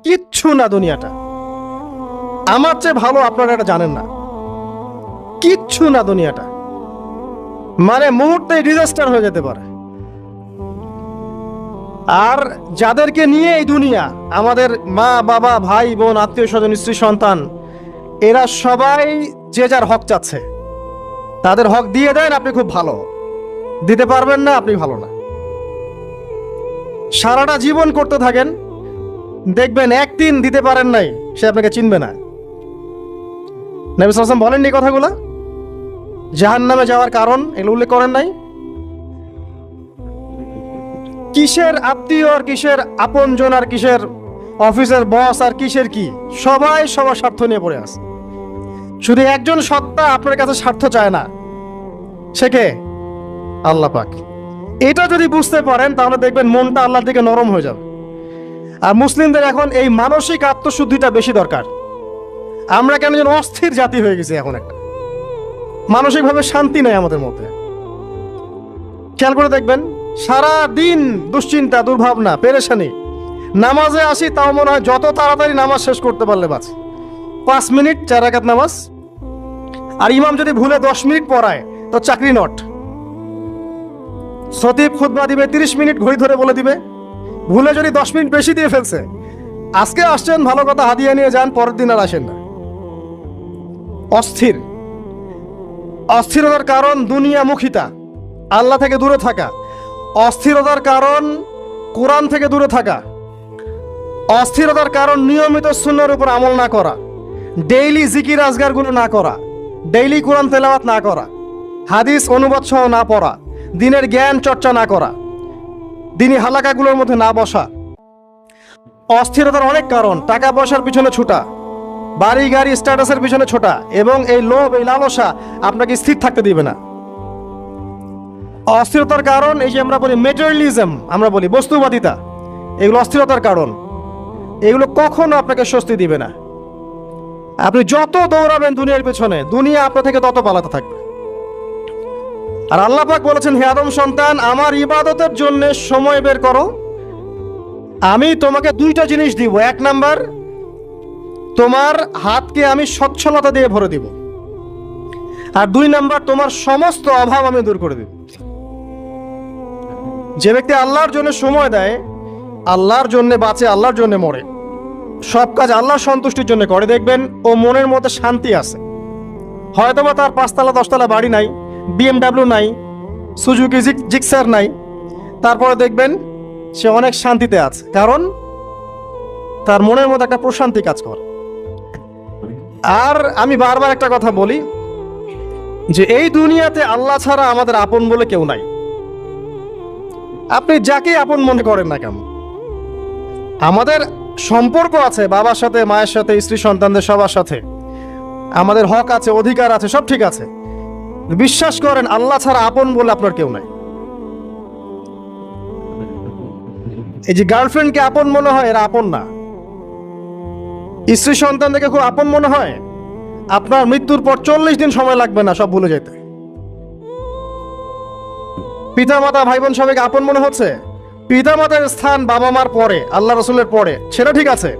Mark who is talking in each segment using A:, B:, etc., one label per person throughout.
A: কিচ্ছু না দুনিয়াটা। আমার চেয়ে ভালো আপনারা এটা জানেন না। কিচ্ছু না দুনিয়াটা, মানে মুহূর্তে ডিজাস্টার হয়ে যেতে পারে। আর যাদেরকে নিয়ে এই দুনিয়া, আমাদের মা বাবা ভাই বোন আত্মীয় স্বজন স্ত্রী সন্তান, এরা সবাই যে যার হক চাচ্ছে। তাদের হক দিয়ে দেন, আপনি খুব ভালো। দিতে পারবেন না, আপনি ভালো না। সারাটা জীবন করতে থাকেন, দেখবেন একদিন দিতে পারেন নাই, সে আপনাকে চিনবে না। নবী সাল্লাল্লাহু আলাইহি ওয়াসাল্লাম বলেননি কথাগুলো? জাহান্নামে যাওয়ার কারণ এগুলো উল্লেখ করেন নাই? কিসের আত্মীয় আর কিসের আপনজন আর কিসের অফিসের বস আর কিসের কি, সবাই সবার স্বার্থ নিয়ে পড়ে আছে। শুধু একজন সত্তা আপনার কাছে স্বার্থ চায় না, সে কে? আল্লাহ পাক। এটা যদি বুঝতে পারেন তাহলে দেখবেন মনটা আল্লাহর দিকে নরম হয়ে যাবে। আর মুসলিমদের এখন এই মানসিক আত্মশুদ্ধিটা বেশি দরকার। আমরা কেন যেন অস্থির জাতি হয়ে গেছি এখন, একটা মানসিকভাবে শান্তি নেই আমাদের মধ্যে। খেয়াল করে দেখবেন, সারা দিন দুশ্চিন্তা, দুর্ভাবনা, পেরেশানি। নামাজে আসি তাও মনে হয় যত তাড়াতাড়ি নামাজ শেষ করতে পারলে বাঁচ। 5 মিনিট 4 রাকাত নামাজ, আর ইমাম যদি ভুলে 10 মিনিট পড়ায় তো চাকরি নট। খতিব খুতবা দিবে 30 মিনিট ঘড়ি ধরে বলে দিবে, ভুলে যদি 10 মিনিট বেশি দিয়ে ফেলছে, আজকে আসছেন ভালো কথা, হাদিয়া নিয়ে যান, পরের দিন আর আসেন না। অস্থির। অস্থিরতার কারণ দুনিয়ামুখিতা, আল্লাহ থেকে দূরে থাকা। অস্থিরতার কারণ কোরআন থেকে দূরে থাকা। অস্থিরতার কারণ নিয়মিত সুন্নাহর উপর আমল না করা, ডেইলি জিকির আজগারগুলো না করা, ডেইলি কোরআন তেলাওয়াত না করা, হাদিস অনুবাদ সহ না পড়া, দিনের জ্ঞান চর্চা না করা, দিনী হালাকাগুলোর মধ্যে না বসা। অস্থিরতার অনেক কারণ, টাকা পয়সার পিছনে ছুটা, বাড়ি গাড়ি স্ট্যাটাসের পিছনে ছোটা, এবং এই লোভ, এই লালসা আপনাকে স্থির থাকতে দিবে না। অস্থিরতার কারণ এই যে আমরা বলি মেটেরিয়ালিজম, আমরা বলি বস্তুবাদিতা, এগুলো অস্থিরতার কারণ। এগুলো কখনো আপনাকে স্বস্তি দিবে না। আপনি যত দৌড়াবেন দুনিয়ার পেছনে, দুনিয়া আপনার থেকে তত পালাতে থাকবে। আর আল্লাহ পাক বলেছেন, হে আদম সন্তান, আমার ইবাদতের জন্য সময় বের করো। আমি তোমাকে 2টা জিনিস দিব। 1 নাম্বার, তোমার হাতকে আমি সচ্ছলতা দিয়ে ভরে দিব। আর 2 নাম্বার, তোমার সমস্ত অভাব আমি দূর করে দেব। যে ব্যক্তি আল্লাহর জন্য সময় দেয়, আল্লাহর জন্য বাঁচে, আল্লাহর জন্য মরে, সব কাজ আল্লাহর সন্তুষ্টির জন্য করে, দেখবেন ও মনের মধ্যে শান্তি আছে। হয়তোবা তার 5তলা 10তলা বাড়ি নাই, BMW নাই, সুজুকি জিক্সার নাই, তারপরে দেখবেন সে অনেক শান্তিতে আছে, কারণ তার মনের মধ্যে একটা প্রশান্তি কাজ করে। আর আমি বারবার একটা কথা বলি যে এই দুনিয়াতে আল্লাহ ছাড়া আমাদের আপন বলে কেউ নাই। আপনি যাকে আপন মনে করেন না কেন, আমাদের সম্পর্ক আছে বাবার সাথে, মায়ের সাথে, স্ত্রী সন্তানদের সবার সাথে, আমাদের হক আছে, অধিকার আছে, সব ঠিক আছে। বিশ্বাস করেন, আল্লাহ ছাড়া আপন বলে আপনার কেউ নাই। এই যে গার্লফ্রেন্ডকে আপন মনে হয়, এরা আপন না। স্ত্রী সন্তানদেরকে খুব আপন মনে হয়, আপনার মৃত্যুর পর 40 দিন সময় লাগবে না সব ভুলে যেতে। পিতা মাতা ভাই বোন সবাইকে আপন মনে হচ্ছে, পিতা মাতার স্থান বাবা মার পরে, আল্লাহ রসুলের পরে, সেটা ঠিক আছে,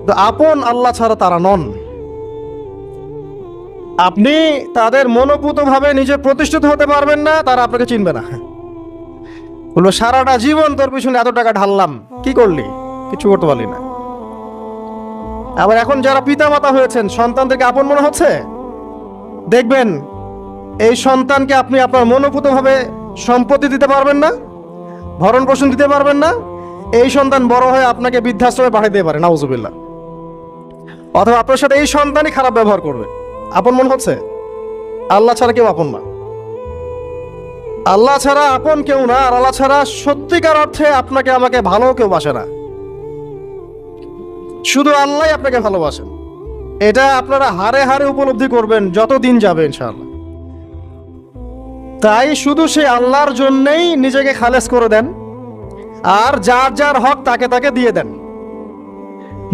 A: তো আপন আল্লাহ ছাড়া তারা নন। আপনি তাদের মনোপুতভাবে নিজে প্রতিষ্ঠিত হতে পারবেন না, তারা আপনাকে চিনবে না। বলবো সারাটা জীবন তোর পিছনে এত টাকা ঢাললাম, কি করলি? কিছু করতে পারলি না। আবার এখন যারা পিতা মাতা হয়েছেন, সন্তানদেরকে আপন মনে হচ্ছে, দেখবেন এই সন্তানকে আপনি আপনার মনোপুতভাবে সম্পত্তি দিতে পারবেন না, ভরণ পোষণ দিতে পারবেন না। এই সন্তান বড় হয়ে আপনাকে বৃদ্ধাশ্রমে পাঠিয়ে দিতে পারে, নাউজুবিল্লাহ। অথবা আপনার সাথে এই সন্তানই খারাপ ব্যবহার করবে। আপন মনে হচ্ছে? আল্লাহ ছাড়া কেউ আপন না। আল্লাহ ছাড়া আপন কেউ না, আর আল্লাহ ছাড়া সত্যিকার অর্থে আপনাকে আমাকে ভালো কেউ বাসে না। শুধু আল্লাহ আপনাকে ভালোবাসেন। এটা আপনারা হারে হারে উপলব্ধি করবেন যত দিন যাবে ইনশাআল্লাহ। তাই শুধু সেই আল্লাহর জন্যই নিজেকে খালেস করে দেন, আর যার যার হক তাকে তাকে দিয়ে দেন।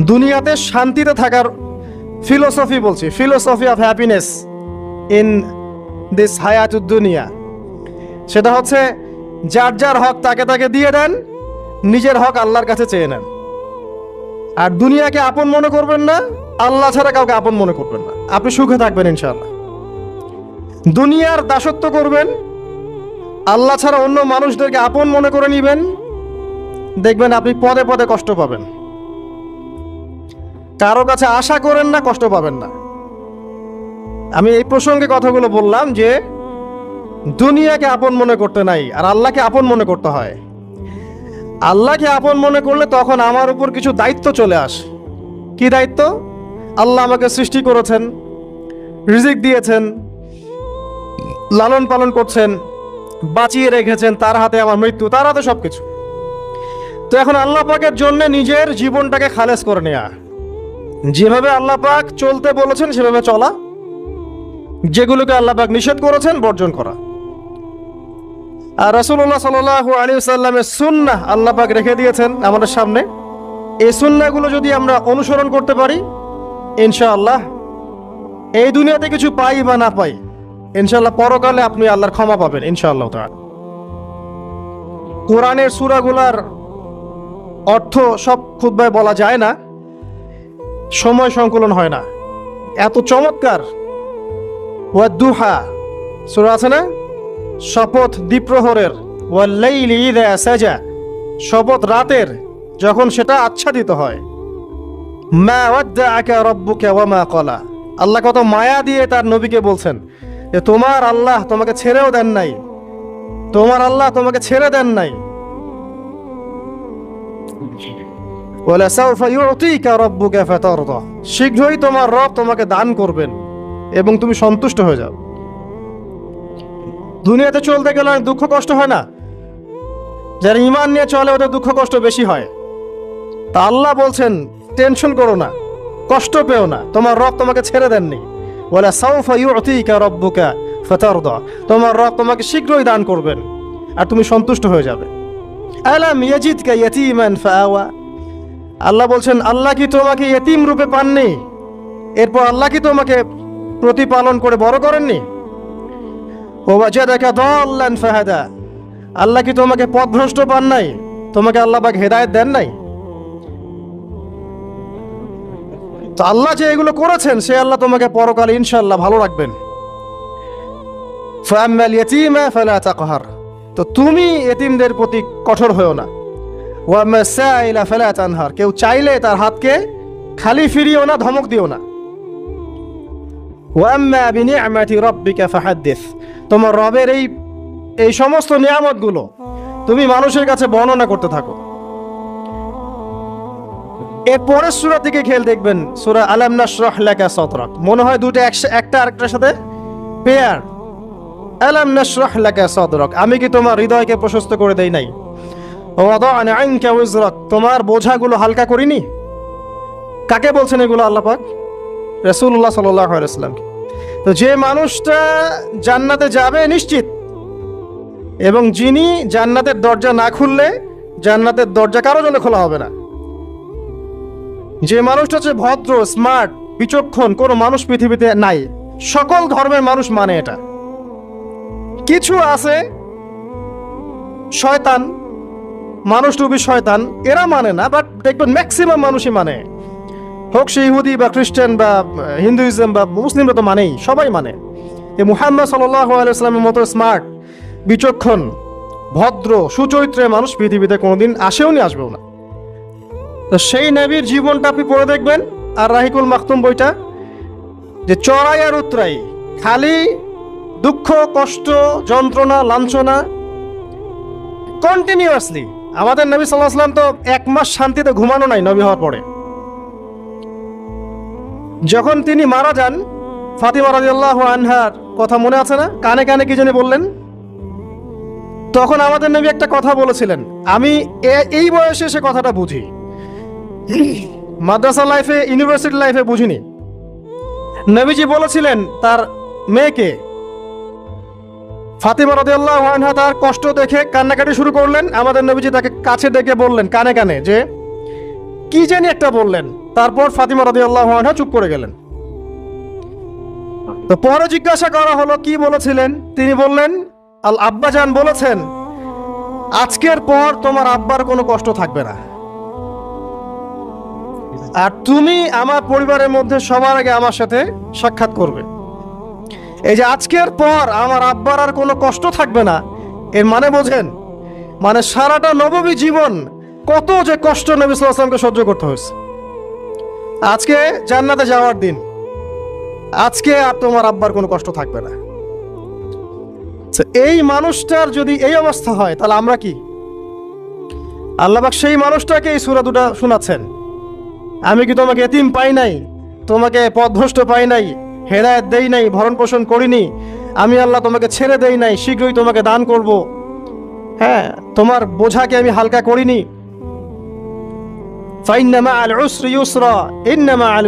A: দুনিয়াতে শান্তিতে থাকার ফিলোসফি বলছি, philosophy of happiness in this হায়াতুদ দুনিয়া, সেটা হচ্ছে যার যার হক তাকে তাকে দিয়ে দেন, নিজের হক আল্লাহর কাছে চেয়ে নেন। আর দুনিয়াকে আপন মনে করবেন না, আল্লাহ ছাড়া কাউকে আপন মনে করবেন না, আপনি সুখে থাকবেন ইনশাআল্লাহ। দুনিয়ার দাসত্ব করবেন, আল্লাহ ছাড়া অন্য মানুষদেরকে আপন মনে করে নেবেন, দেখবেন আপনি পদে পদে কষ্ট পাবেন। কারো কাছে আশা করেন না, কষ্ট পাবেন না। আমি এই প্রসঙ্গে কথাগুলো বললাম যে দুনিয়াকে আপন মনে করতে নাই, আর আল্লাহকে আপন মনে করতে হয়। আল্লাহকে আপন মনে করলে তখন আমার উপর কিছু দায়িত্ব চলে আসে। কি দায়িত্ব? আল্লাহ আমাকে সৃষ্টি করেছেন, রিজিক দিয়েছেন, লালন পালন করছেন, বাঁচিয়ে রেখেছেন, তার হাতে আমার মৃত্যু, তার হাতে সবকিছু। তো এখন আল্লাহ পাকের জন্য নিজের জীবনটাকে খালেজ করে নেয়া, যেভাবে আল্লাহ পাক চলতে বলেছেন সেভাবে চলা, যেগুলোকে আল্লাহ পাক নিষেধ করেছেন বর্জন করা। আর রাসূলুল্লাহ সাল্লাল্লাহু আলাইহি ওয়াসাল্লামের সুন্নাহ আল্লাহ পাক রেখে দিয়েছেন আমাদের সামনে। এই সুন্নাহগুলো যদি আমরা অনুসরণ করতে পারি, ইনশাআল্লাহ এই দুনিয়াতে কিছু পাই বা না পাই, ইনশাআল্লাহ পরকালে আপনি আল্লাহর ক্ষমা পাবেন ইনশাআল্লাহ তাআলা। কোরআনের সূরাগুলার অর্থ সব খুতবায় বলা যায় না, সময় সংকলন হয় না। এত চমৎকার ওয়াদ-দুহা সূরা আছে না, শপথ দ্বিপ্রহরের, ওয়াল-লাইলি ইযা সাজা, শপথ রাতের যখন সেটা আচ্ছাদিত হয়। মা ওয়াদ্দাআকা রাব্বুকা ওয়া মা ক্বালা, আল্লাহ কত মায়া দিয়ে তার নবীকে বলছেন যে তোমার আল্লাহ তোমাকে ছেড়েও দেন নাই, তোমার আল্লাহ তোমাকে ছেড়ে দেন নাই। ওয়ালা সাউফা ইউতিকা রাব্বুকা ফাতারদা, শীঘ্রই তোমার রব তোমাকে দান করবেন এবং তুমি সন্তুষ্ট হয়ে যাও। দুনিয়াতে চলতে গেলে দুঃখ কষ্ট হয় না? যারা ঈমান নিয়ে চলে ওদের দুঃখ কষ্ট বেশি হয়। তা আল্লাহ বলছেন টেনশন করো না, কষ্ট পেও না, তোমার রব তোমাকে ছেড়ে দেননি। ওয়ালা সাউফা ইউতিকা রাব্বুকা ফাতারদা, তোমার রব তোমাকে শীঘ্রই দান করবেন আর তুমি সন্তুষ্ট হয়ে যাবে। আলাম ইয়াজিদকা ইয়াতীমান ফাআওয়া, আল্লাহ বলছেন আল্লাহ কি তোমাকে ইতিম রূপে পাননি, এরপর আল্লাহ কি তোমাকে প্রতিপালন করে বড় করেননি? ওয়াজাদাকা দাল্লান ফাহাদা, আল্লাহ কি তোমাকে পথভ্রষ্ট পান নাই, তোমাকে আল্লাহ পাক হেদায়েত দেন নাই? তো আল্লাহ যে এগুলো করেছেন সে আল্লাহ তোমাকে পরকালে ইনশাআল্লাহ ভালো রাখবেন। ফাআম্মাল ইয়াতীমা ফালা তাকহার, তো তুমি এতিমদের প্রতি কঠোর হয়ো না। ওয়া আম্মা সাইলা ফালা তানহার, কেউ চাইলে তার হাতকে খালি ফিরিও না, ধমক দিও না। ওয়া আম্মা বিনিআমাতি রাব্বিকা ফাহাদ্দিস, তোমার রবের এই সমস্ত নিয়ামতগুলো তুমি মানুষের কাছে বর্ণনা করতে থাকো। এর পরের সূরা থেকে খেয়াল দেখবেন, সূরা আলাম নাশরাহ লাকা সাদরাক, মনে হয় দুটো একটা আরেকটার সাথে পেয়ার। আলাম নাশরাহ লাকা সাদরাক, আমি কি তোমার হৃদয়কে প্রশস্ত করে দেই নাই? ওয়াদা'না আনকা ওয়জরাক, তোমার বোঝাগুলো হালকা করিনি। কাকে বলছেন এগুলো আল্লাহ পাক? রাসূলুল্লাহ সাল্লাল্লাহু আলাইহি ওয়াসাল্লাম। তো যে মানুষটা জান্নাতে যাবে নিশ্চিত, এবং যিনি জান্নাতের দরজা না খুললে জান্নাতের দরজা কারো জন্য খোলা হবে না, যে মানুষটা হচ্ছে ভদ্র, স্মার্ট, বিচক্ষণ, কোনো মানুষ পৃথিবীতে নাই। সকল ধর্মের মানুষ মানে এটা। কিছু আছে শয়তান, মানুষ রূপী শয়তান, এরা মানে না, বাট দেখবেন ম্যাক্সিমাম মানুষই মানে। হোক সে ইহুদি বা খ্রিস্টান বা হিন্দুইজম বা মুসলিমরা তো মানেই, সবাই মানে। এই মুহাম্মদ সাল্লাল্লাহু আলাইহি ওয়াসাল্লামের মতো স্মার্ট, বিচক্ষণ, ভদ্র, সুচরিত্রের মানুষ পৃথিবীতে কোনোদিন আসেও নি, আসবেও না। তো সেই নবীর জীবনটা আপনি পড়ে দেখবেন, আর রাহিকুল মাখতুম বইটা, যে চড়াই আর উতরাই, খালি দুঃখ, কষ্ট, যন্ত্রণা, লাঞ্ছনা, কন্টিনিউয়াসলি। আমাদের নবী সাল্লাল্লাহু আলাইহি ওয়াসাল্লাম তো 1 মাস শান্তিতে ঘুমানো নাই নবী হওয়ার পরে। যখন তিনি মারা যান, ফাতিমা রাদিয়াল্লাহু আনহার কথা মনে আছে না? কানে কানে কি জানি বললেন। তখন আমাদের নবী একটা কথা বলেছিলেন, আমি এই বয়সে সে কথাটা বুঝি, মাদ্রাসা লাইফে, ইউনিভার্সিটি লাইফে বুঝিনি। নবীজি বলেছিলেন তার মেয়েকে, ফাতিমা রাদিয়াল্লাহু আনহা তার কষ্ট দেখে কান্নাকাটি শুরু করলেন। আমাদের নবীজি তাকে কাছে ডেকে বললেন কানে কানে যে কি জানি একটা বললেন। তারপর ফাতিমা রাদিয়াল্লাহু আনহা চুপ করে গেলেন। তো পরে জিজ্ঞাসা করা হলো কি বলেছিলেন, তিনি বললেন আব্বাজান বলেছেন আজকের পর তোমার আব্বার কোনো কষ্ট থাকবে না। আর তুমি আমার পরিবারের মধ্যে সবার আগে আমার সাথে সাক্ষাৎ করবে। এই যে আজকের পর আমার আব্বার আর কোনো কষ্ট থাকবে না, এর মানে বোঝেন? মানে সারাটা নববী জীবন কত যে কষ্ট নবী সাল্লাল্লাহু আলাইহি ওয়াসাল্লামকে সহ্য করতে হয়েছে। আজকে জান্নাতে যাওয়ার দিন, আজকে আর তোমার আব্বার কোনো কষ্ট থাকবে না। এই মানুষটার যদি এই অবস্থা হয়, তাহলে আমরা কি? আল্লাহ পাক সেই মানুষটাকে এই সূরা দুটো শোনাচ্ছেন, আমি কি তোমাকে এতিম পাই নাই, তোমাকে পথভ্রষ্ট পাই নাই, হেদায়েত দেই নাই, ভরণ পোষণ করিনি, আমি আল্লাহ তোমাকে ছেড়ে দেই নাই, শীঘ্রই তোমাকে দান করব, হ্যাঁ, তোমার বোঝাকে আমি হালকা করিনি। ফাইন্না মাআল উসরি ইউসরা, ইন্না মাআল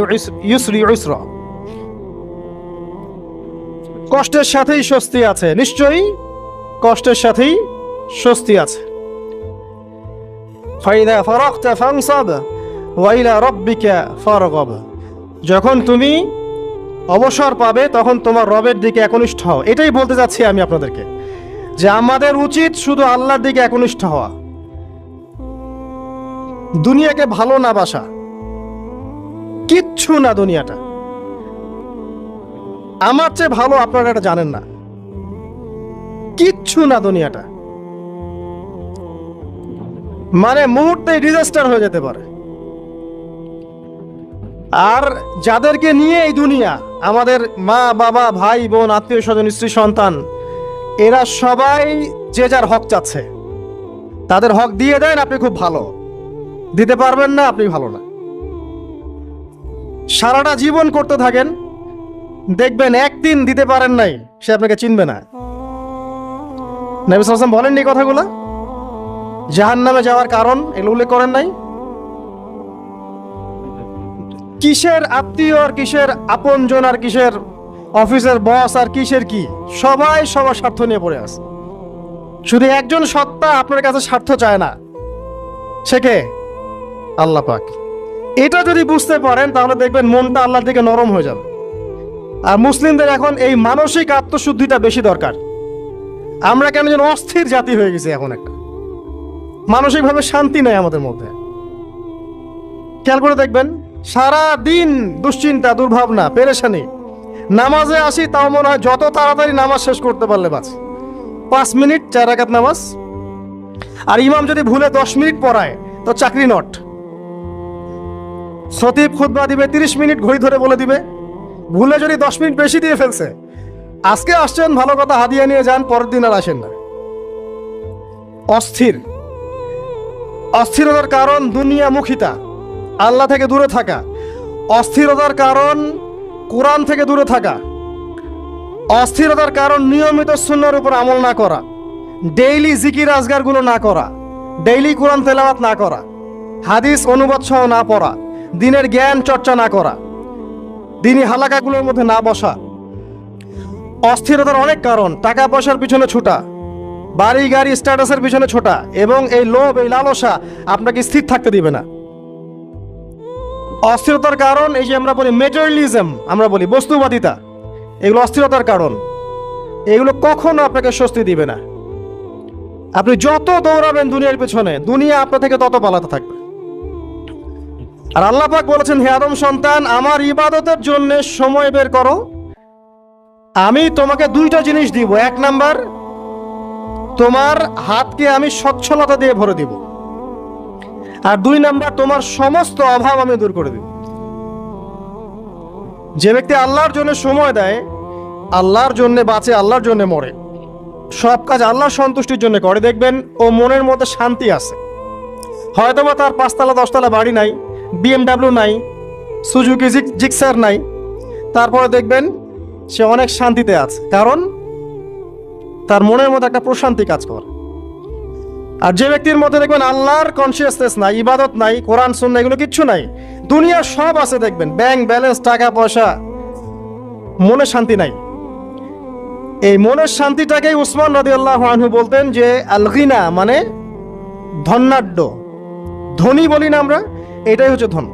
A: ইউসরি ইউসরা। কষ্টের সাথেই স্বস্তি আছে, নিশ্চয়ই কষ্টের সাথেই স্বস্তি আছে। ফাইদা ফারাগতা ফানসাব ওয়া ইলা রাব্বিকা ফারগাব। যখন তুমি অবসর পাবে তখন তোমার রবের দিকে একনিষ্ঠ হও। এটাই বলতে যাচ্ছি আমি আপনাদেরকে, যে আমাদের উচিত শুধু আল্লাহর দিকে একনিষ্ঠ হওয়া, দুনিয়াকে ভালো না বাসা, কিচ্ছু না দুনিয়াটা। আমার চেয়ে ভালো আপনারা এটা জানেন না, কিচ্ছু না দুনিয়াটা। মানে মুহূর্তে ডিজাস্টার হয়ে যেতে পারে। আর যাদেরকে নিয়ে এই দুনিয়া, আমাদের মা বাবা ভাই বোন আত্মীয় স্বজন স্ত্রী সন্তান, এরা সবাই যে যার হক চাচ্ছে, তাদের হক দিয়ে দেন, আপনি খুব ভালো। দিতে পারবেন না, আপনি ভালো না। সারাটা জীবন করতে থাকেন, দেখবেন একদিন দিতে পারেন নাই, সে আপনাকে চিনবে না। নবী সাল্লাল্লাহু আলাইহি ওয়াসাল্লাম বলেননি কথাগুলো? জাহান্নামে যাওয়ার কারণ এগুলো উল্লেখ করেন নাই? কিসের আত্মীয় আর কিসের আপনজন আর কিসের অফিসের বস আর কিসের কি, সবাই সবার স্বার্থ নিয়ে পড়ে আছে। শুধু একজন সত্তা আপনার কাছে স্বার্থ চায় না, সে কে? আল্লাহ পাক। এটা যদি বুঝতে পারেন তাহলে দেখবেন মনটা আল্লাহর দিকে নরম হয়ে যাবে। আর মুসলিমদের এখন এই মানসিক আত্মশুদ্ধিটা বেশি দরকার। আমরা কেন যেন অস্থির জাতি হয়ে গেছি এখন, একটা মানসিকভাবে শান্তি নেই আমাদের মধ্যে। খেয়াল করে দেখবেন, সারা দিন দুশ্চিন্তা, দুর্ভাবনা, পেরেশানি। নামাজে আসি তাও মনে হয় যত তাড়াতাড়ি নামাজ শেষ করতে পারলে বাস। 5 মিনিট 4 রাকাত নামাজ, আর ইমাম যদি ভুলে 10 মিনিট পড়ায় তো চাকরি নট। খতিব খুতবা দিবে 30 মিনিট ঘড়ি ধরে বলে দিবে, ভুলে যদি 10 মিনিট বেশি দিয়ে ফেলছে, আজকে আসছেন ভালো কথা, হাদিয়া নিয়ে যান, পরের দিন আর আসেন না। অস্থির। অস্থিরতার কারণ দুনিয়ামুখিতা, আল্লাহ থেকে দূরে থাকা। অস্থিরতার কারণ কোরআন থেকে দূরে থাকা। অস্থিরতার কারণ নিয়মিত সুন্নাহর উপর আমল না করা, ডেইলি জিকির আজগারগুলো না করা, ডেইলি কোরআন তেলাওয়াত না করা, হাদিস অনুবাদ সহ না পড়া, দিনের জ্ঞান চর্চা না করা, দিনী হালাকাগুলোর মধ্যে না বসা। অস্থিরতার অনেক কারণ, টাকা পয়সার পিছনে ছুটা, বাড়ি গাড়ি স্ট্যাটাসের পিছনে ছোটা, এবং এই লোভ, এই লালসা আপনাকে স্থির থাকতে দিবে না। অস্থিরতার কারণ এই যে আমরা বলি মেটেরিয়ালিজম, আমরা বলি বস্তুবাদিতা, এগুলো অস্থিরতার কারণ। এগুলো কখনো আপনাকে স্বস্তি দিবে না। আপনি যত দৌড়াবেন দুনিয়ার পেছনে, দুনিয়া আপনার থেকে তত পালাতে থাকবে। আর আল্লাহ পাক বলেছেন, হে আদম সন্তান, আমার ইবাদতের জন্য সময় বের করো, আমি তোমাকে 2টা জিনিস দিব। 1 নাম্বার, তোমার হাতকে আমি সচ্ছলতা দিয়ে ভরে দিব, আর 2 নাম্বার, তোমার সমস্ত অভাব আমি দূর করে দিব। যে ব্যক্তি আল্লাহর জন্য সময় দেয়, আল্লাহর জন্য বাঁচে, আল্লাহর জন্য মরে, সব কাজ আল্লাহর সন্তুষ্টির জন্য করে, দেখবেন ও মনের মধ্যে শান্তি আছে। হয়তোবা তার 5 তলা 10 তলা বাড়ি নাই, BMW নাই, সুজুকি জিক্সার নাই, তারপরে দেখবেন সে অনেক শান্তিতে আছে, কারণ তার মনের মধ্যে একটা প্রশান্তি কাজ করে। আর যে ব্যক্তির মধ্যে দেখবেন আল্লাহর কনসিয়াসনেস নাই, ইবাদত নাই, কোরআন সুন্নাহ এগুলো কিচ্ছু নাই, দুনিয়ার সব আছে, দেখবেন ব্যাংক ব্যালেন্স, টাকা পয়সা, মনে শান্তি নাই। এই মনের শান্তিটাকেই উসমান রাদিয়াল্লাহু আনহু বলতেন যে আল গিনা, মানে ধনাঢ্য, ধনী বলি না আমরা, এটাই হচ্ছে ধন।